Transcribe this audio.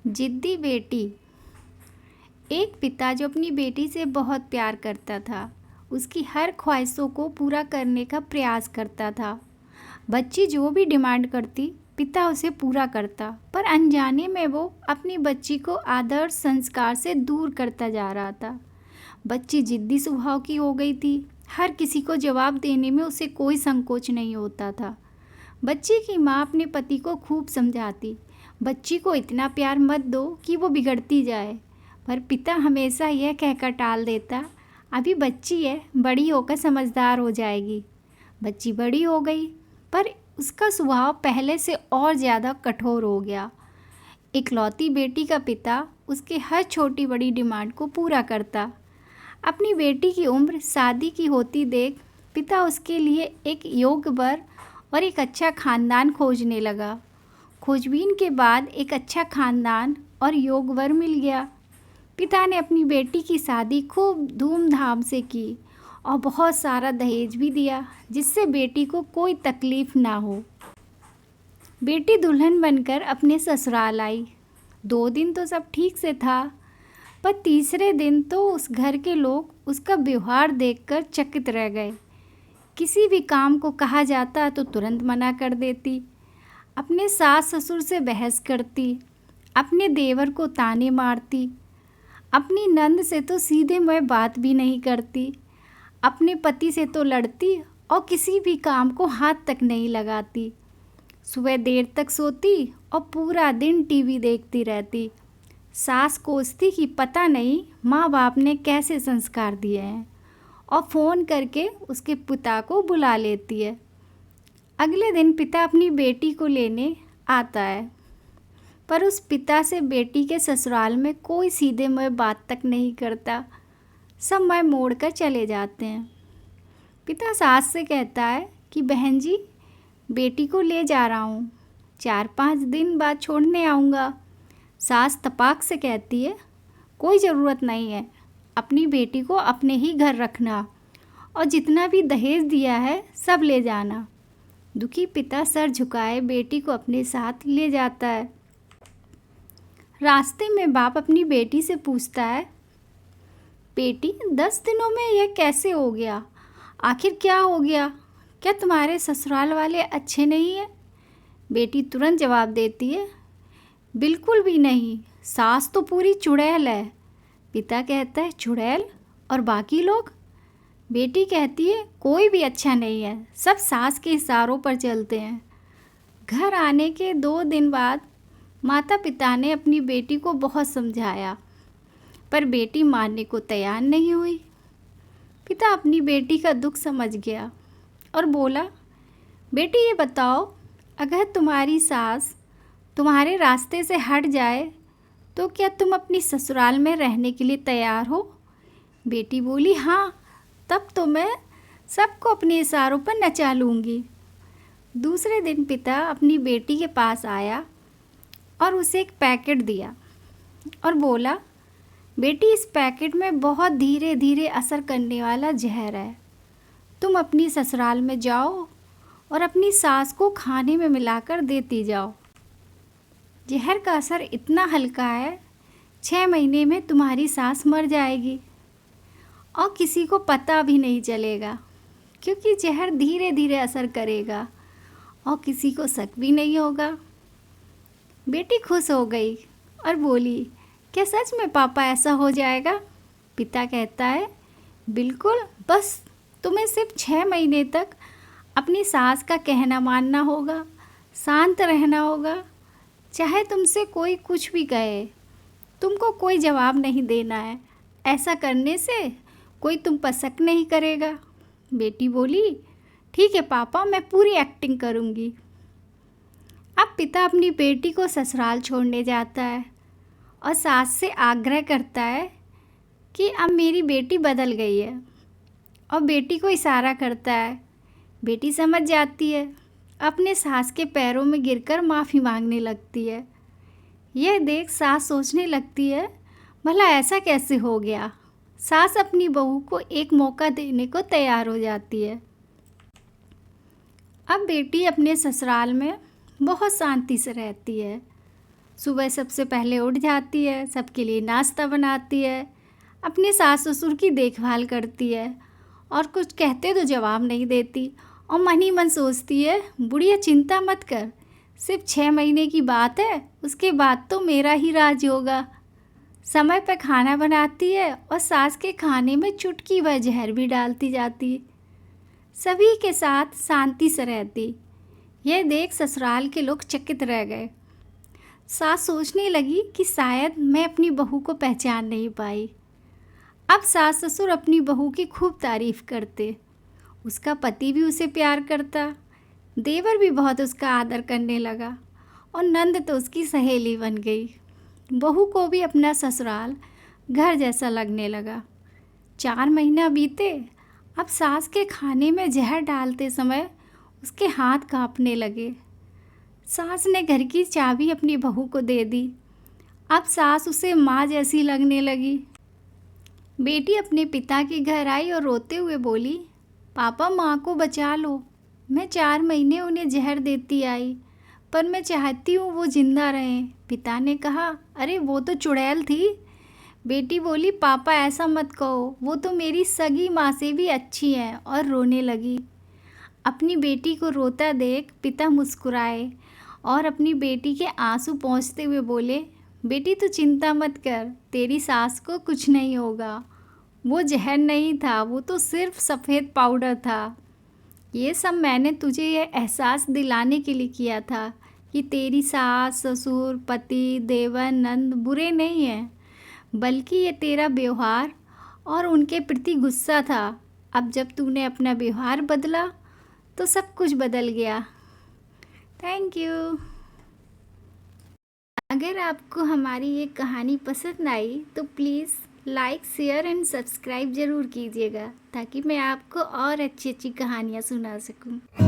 जिद्दी बेटी। एक पिता जो अपनी बेटी से बहुत प्यार करता था, उसकी हर ख्वाहिशों को पूरा करने का प्रयास करता था। बच्ची जो भी डिमांड करती, पिता उसे पूरा करता, पर अनजाने में वो अपनी बच्ची को आदर्श संस्कार से दूर करता जा रहा था। बच्ची जिद्दी स्वभाव की हो गई थी। हर किसी को जवाब देने में उसे कोई संकोच नहीं होता था। बच्ची की माँ अपने पति को खूब समझाती, बच्ची को इतना प्यार मत दो कि वो बिगड़ती जाए, पर पिता हमेशा यह कहकर टाल देता, अभी बच्ची है, बड़ी होकर समझदार हो जाएगी। बच्ची बड़ी हो गई, पर उसका स्वभाव पहले से और ज़्यादा कठोर हो गया। इकलौती बेटी का पिता उसके हर छोटी बड़ी डिमांड को पूरा करता। अपनी बेटी की उम्र शादी की होती देख पिता उसके लिए एक योग्य वर और एक अच्छा खानदान खोजने लगा। खोजबीन के बाद एक अच्छा खानदान और योग्य वर मिल गया। पिता ने अपनी बेटी की शादी खूब धूमधाम से की और बहुत सारा दहेज भी दिया, जिससे बेटी को कोई तकलीफ ना हो। बेटी दुल्हन बनकर अपने ससुराल आई। 2 दिन तो सब ठीक से था, पर तीसरे दिन तो उस घर के लोग उसका व्यवहार देखकर चकित रह गए। किसी भी काम को कहा जाता तो तुरंत मना कर देती, अपने सास ससुर से बहस करती, अपने देवर को ताने मारती, अपनी नंद से तो सीधे मुँह बात भी नहीं करती, अपने पति से तो लड़ती और किसी भी काम को हाथ तक नहीं लगाती। सुबह देर तक सोती और पूरा दिन टीवी देखती रहती। सास कोसती कि पता नहीं माँ बाप ने कैसे संस्कार दिए हैं, और फ़ोन करके उसके पिता को बुला लेती है। अगले दिन पिता अपनी बेटी को लेने आता है, पर उस पिता से बेटी के ससुराल में कोई सीधे मुँह बात तक नहीं करता। सब मुँह मोड़ कर चले जाते हैं। पिता सास से कहता है कि बहन जी, बेटी को ले जा रहा हूँ, 4-5 दिन बाद छोड़ने आऊँगा। सास तपाक से कहती है, कोई ज़रूरत नहीं है, अपनी बेटी को अपने ही घर रखना और जितना भी दहेज दिया है सब ले जाना। दुखी पिता सर झुकाए बेटी को अपने साथ ले जाता है। रास्ते में बाप अपनी बेटी से पूछता है, बेटी 10 दिनों में यह कैसे हो गया? आखिर क्या हो गया? क्या तुम्हारे ससुराल वाले अच्छे नहीं हैं? बेटी तुरंत जवाब देती है, बिल्कुल भी नहीं, सास तो पूरी चुड़ैल है। पिता कहता है, चुड़ैल? और बाकी लोग? बेटी कहती है, कोई भी अच्छा नहीं है, सब सास के इशारों पर चलते हैं। घर आने के 2 दिन बाद माता पिता ने अपनी बेटी को बहुत समझाया, पर बेटी मानने को तैयार नहीं हुई। पिता अपनी बेटी का दुख समझ गया और बोला, बेटी ये बताओ, अगर तुम्हारी सास तुम्हारे रास्ते से हट जाए तो क्या तुम अपनी ससुराल में रहने के लिए तैयार हो? बेटी बोली, हाँ, तब तो मैं सबको अपने इशारों पर नचा लूँगी। दूसरे दिन पिता अपनी बेटी के पास आया और उसे एक पैकेट दिया और बोला, बेटी इस पैकेट में बहुत धीरे धीरे असर करने वाला जहर है। तुम अपनी ससुराल में जाओ और अपनी सास को खाने में मिलाकर देती जाओ। जहर का असर इतना हल्का है, 6 महीने में तुम्हारी सास मर जाएगी और किसी को पता भी नहीं चलेगा, क्योंकि जहर धीरे धीरे असर करेगा और किसी को शक भी नहीं होगा। बेटी खुश हो गई और बोली, क्या सच में पापा ऐसा हो जाएगा? पिता कहता है, बिल्कुल, बस तुम्हें सिर्फ 6 महीने तक अपनी सास का कहना मानना होगा, शांत रहना होगा, चाहे तुमसे कोई कुछ भी कहे, तुमको कोई जवाब नहीं देना है। ऐसा करने से कोई तुम पर शक नहीं करेगा। बेटी बोली, ठीक है पापा, मैं पूरी एक्टिंग करूँगी। अब पिता अपनी बेटी को ससुराल छोड़ने जाता है और सास से आग्रह करता है कि अब मेरी बेटी बदल गई है, और बेटी को इशारा करता है। बेटी समझ जाती है, अपने सास के पैरों में गिरकर माफ़ी मांगने लगती है। यह देख सास सोचने लगती है, भला ऐसा कैसे हो गया? सास अपनी बहू को एक मौका देने को तैयार हो जाती है। अब बेटी अपने ससुराल में बहुत शांति से रहती है। सुबह सबसे पहले उठ जाती है, सबके लिए नाश्ता बनाती है, अपने सास ससुर की देखभाल करती है और कुछ कहते तो जवाब नहीं देती और मन ही मन सोचती है, बुढ़िया चिंता मत कर, सिर्फ 6 महीने की बात है, उसके बाद तो मेरा ही राज होगा। समय पर खाना बनाती है और सास के खाने में चुटकी भर जहर भी डालती जाती। सभी के साथ शांति से रहती। यह देख ससुराल के लोग चकित रह गए। सास सोचने लगी कि शायद मैं अपनी बहू को पहचान नहीं पाई। अब सास ससुर अपनी बहू की खूब तारीफ करते। उसका पति भी उसे प्यार करता, देवर भी बहुत उसका आदर करने लगा और नंद तो उसकी सहेली बन गई। बहू को भी अपना ससुराल घर जैसा लगने लगा। 4 महीना बीते। अब सास के खाने में जहर डालते समय उसके हाथ कांपने लगे। सास ने घर की चाबी अपनी बहू को दे दी। अब सास उसे माँ जैसी लगने लगी। बेटी अपने पिता के घर आई और रोते हुए बोली, पापा माँ को बचा लो। मैं 4 महीने उन्हें जहर देती आई, पर मैं चाहती हूँ वो जिंदा रहें। पिता ने कहा, अरे वो तो चुड़ैल थी। बेटी बोली, पापा ऐसा मत कहो, वो तो मेरी सगी माँ से भी अच्छी है, और रोने लगी। अपनी बेटी को रोता देख पिता मुस्कुराए और अपनी बेटी के आंसू पोंछते हुए बोले, बेटी तू चिंता मत कर, तेरी सास को कुछ नहीं होगा। वो जहर नहीं था, वो तो सिर्फ सफ़ेद पाउडर था। ये सब मैंने तुझे ये एहसास दिलाने के लिए किया था कि तेरी सास ससुर पति देवर नंद बुरे नहीं हैं, बल्कि ये तेरा व्यवहार और उनके प्रति गुस्सा था। अब जब तूने अपना व्यवहार बदला तो सब कुछ बदल गया। Thank you. अगर आपको हमारी ये कहानी पसंद आई तो please like share and subscribe ज़रूर कीजिएगा, ताकि मैं आपको और अच्छी अच्छी कहानियाँ सुना सकूं।